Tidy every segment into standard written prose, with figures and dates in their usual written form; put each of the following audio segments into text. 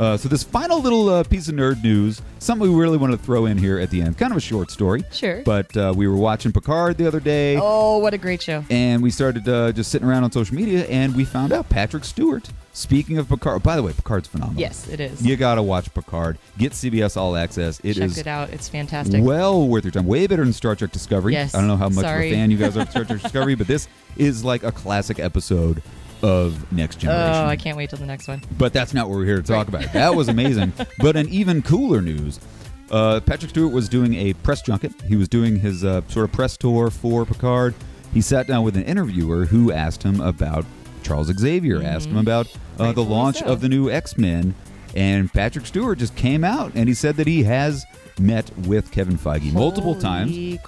So this final little piece of nerd news, something we really want to throw in here at the end. Kind of a short story. Sure. But we were watching Picard the other day. Oh, what a great show. And we started just sitting around on social media, and we found out Patrick Stewart, speaking of Picard, by the way, Picard's phenomenal. Yes, it is. You got to watch Picard. Get CBS All Access. Check it out. It's fantastic. Well worth your time. Way better than Star Trek Discovery. Yes. I don't know how much Sorry. of a fan you guys are of Star Trek Discovery, but this is like a classic episode of Next Generation. Oh, I can't wait till the next one. But that's not what we're here to talk about. That was amazing. But an even cooler news, Patrick Stewart was doing a press junket. He was doing his sort of press tour for Picard. He sat down with an interviewer who asked him about Charles Xavier, asked him about the launch of the new Xmen, and Patrick Stewart just came out and he said that he has met with Kevin Feige multiple times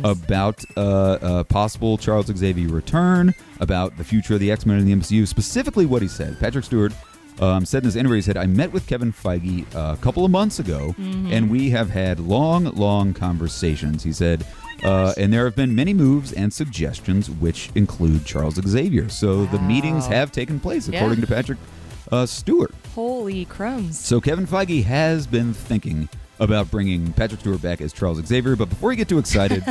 about possible Charles Xavier return, about the future of the X-Men in the MCU. Specifically what he said, Patrick Stewart said in this interview, he said, I met with Kevin Feige a couple of months ago, and we have had long conversations. He said, and there have been many moves and suggestions which include Charles Xavier. So the meetings have taken place, according to Patrick Stewart. Holy crumbs. So Kevin Feige has been thinking about bringing Patrick Stewart back as Charles Xavier, but before you get too excited,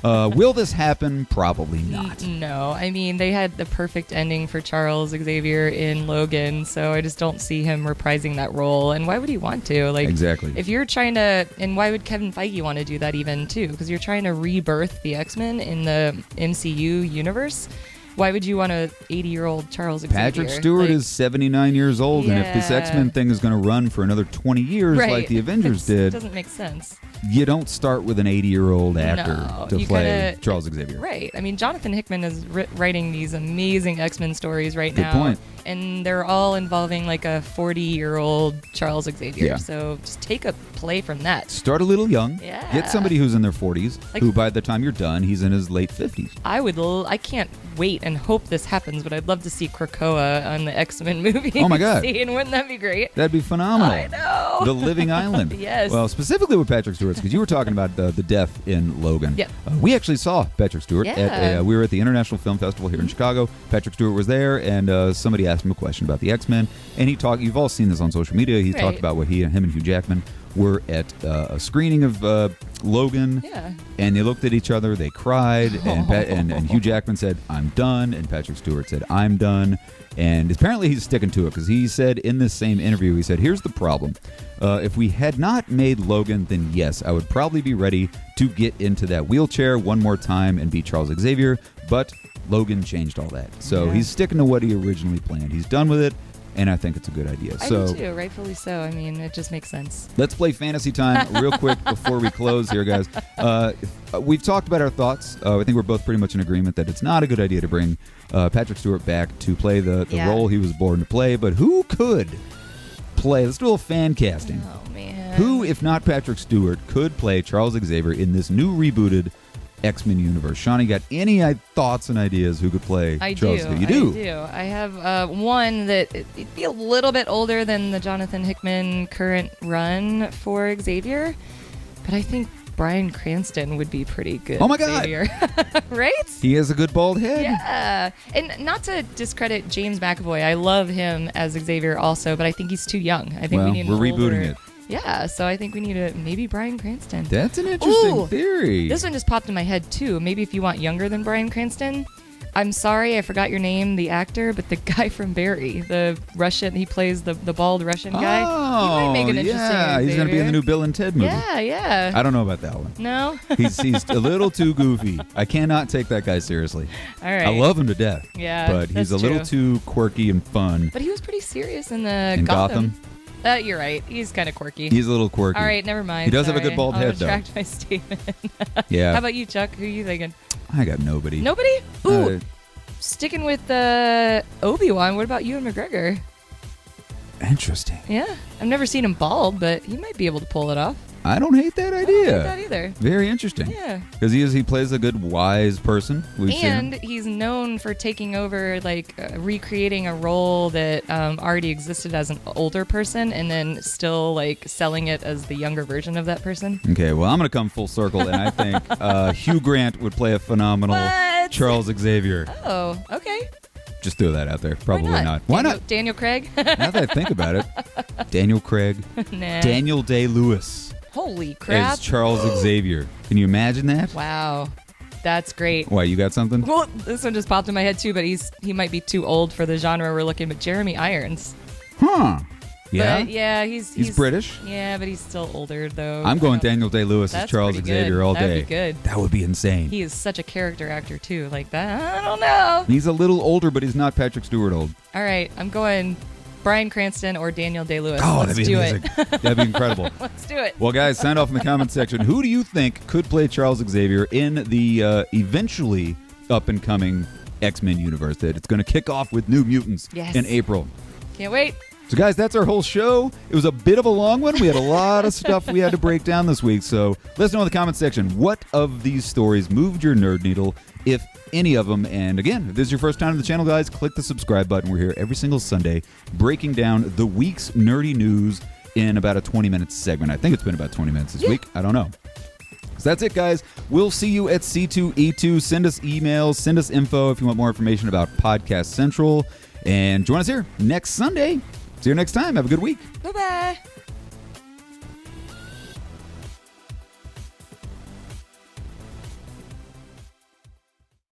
will this happen? Probably not. No. I mean, they had the perfect ending for Charles Xavier in Logan, so I just don't see him reprising that role. And why would he want to? Like, exactly. If you're trying to, and why would Kevin Feige want to do that even too? Because you're trying to rebirth the X-Men in the MCU universe. Why would you want a 80-year-old Charles Xavier? Patrick Stewart is 79 years old, and if this X-Men thing is going to run for another 20 years like the Avengers did, it doesn't make sense. You don't start with an 80-year-old actor to play Charles Xavier. Right. I mean, Jonathan Hickman is writing these amazing X-Men stories right now. Good point. And they're all involving like a 40-year-old Charles Xavier. Yeah. So just take a play from that. Start a little young. Yeah. Get somebody who's in their 40s, who by the time you're done, he's in his late 50s. I can't wait and hope this happens, but I'd love to see Krakoa on the X-Men movie. Oh my God. Wouldn't that be great? That'd be phenomenal. I know. The Living Island. Yes. Well, specifically with Patrick Stewart, because you were talking about the death in Logan. Yep. We actually saw Patrick Stewart. We were at the International Film Festival here in Chicago. Patrick Stewart was there, and somebody asked him a question about the X-Men, and he talked. You've all seen this on social media. He talked about what him and Hugh Jackman were at a screening of Logan, and they looked at each other, they cried, and Hugh Jackman said, I'm done, and Patrick Stewart said, I'm done, and apparently he's sticking to it, because he said in this same interview, he said, here's the problem. If we had not made Logan, then yes, I would probably be ready to get into that wheelchair one more time and be Charles Xavier, but Logan changed all that. So he's sticking to what he originally planned. He's done with it. And I think it's a good idea. I do too, rightfully so. I mean, it just makes sense. Let's play fantasy time real quick before we close here, guys. We've talked about our thoughts. I think we're both pretty much in agreement that it's not a good idea to bring Patrick Stewart back to play the role he was born to play. But who could play? Let's do a little fan casting. Oh, man. Who, if not Patrick Stewart, could play Charles Xavier in this new rebooted X-Men universe? Shawnee, got any thoughts and ideas who could play Charles Xavier? You do? I do. I have one that it'd be a little bit older than the Jonathan Hickman current run for Xavier, but I think Bryan Cranston would be pretty good. Oh my God. Xavier. Right? He has a good bald head. Yeah. And not to discredit James McAvoy. I love him as Xavier also, but I think he's too young. I think we need we're rebooting it. Yeah, so I think we need maybe Bryan Cranston. That's an interesting theory. This one just popped in my head, too. Maybe if you want younger than Bryan Cranston. I'm sorry, I forgot your name, the actor, but the guy from Barry, the Russian, he plays the bald Russian guy. He might make an interesting Xavier. He's going to be in the new Bill and Ted movie. Yeah. I don't know about that one. No? He's a little too goofy. I cannot take that guy seriously. All right. I love him to death. Yeah, but he's a little too quirky and fun. But he was pretty serious in Gotham. You're right. He's kind of quirky. He's a little quirky. All right, never mind. He does have a good bald head, though. I'll retract my statement. Yeah. How about you, Chuck? Who are you thinking? I got nobody. Nobody? Ooh. Sticking with Obi-Wan, what about Ewan McGregor? Interesting. Yeah. I've never seen him bald, but he might be able to pull it off. I don't hate that idea. I don't hate that either. Very interesting. Yeah. Because he plays a good, wise person. He's known for taking over, recreating a role that already existed as an older person and then still, selling it as the younger version of that person. Okay, well, I'm going to come full circle, and I think Hugh Grant would play a phenomenal Charles Xavier. Oh, okay. Just throw that out there. Probably not. Why not? Daniel Craig? Now that I think about it. Daniel Craig, Nah. Daniel Day-Lewis Holy crap. as Charles Xavier. Can you imagine that? Wow. That's great. Why, you got something? Well, this one just popped in my head too, but he might be too old for the genre we're looking. But Jeremy Irons. Huh. Yeah? But yeah, he's British? Yeah, but he's still older though. I'm going Daniel Day-Lewis as That's Charles pretty Xavier good. all That'd day. be good. That would be insane. He is such a character actor too. Like that, I don't know. He's a little older, but he's not Patrick Stewart old. All right, I'm going Bryan Cranston or Daniel Day-Lewis. Oh, Let's that'd be do amazing. it. That'd be incredible. Let's do it. Well, guys, sound off in the comment section. Who do you think could play Charles Xavier in the eventually up-and-coming X-Men universe that it's going to kick off with New Mutants in April? Can't wait. So, guys, that's our whole show. It was a bit of a long one. We had a lot of stuff we had to break down this week. So let us know in the comment section what of these stories moved your nerd needle, if any of them. And again, if this is your first time to the channel, guys, click the subscribe button. We're here every single Sunday breaking down the week's nerdy news in about a 20-minute segment. I think it's been about 20 minutes this week. I don't know. So that's it, guys. We'll see you at C2E2. Send us emails. Send us info if you want more information about Podcast Central. And join us here next Sunday. See you next time. Have a good week. Bye-bye.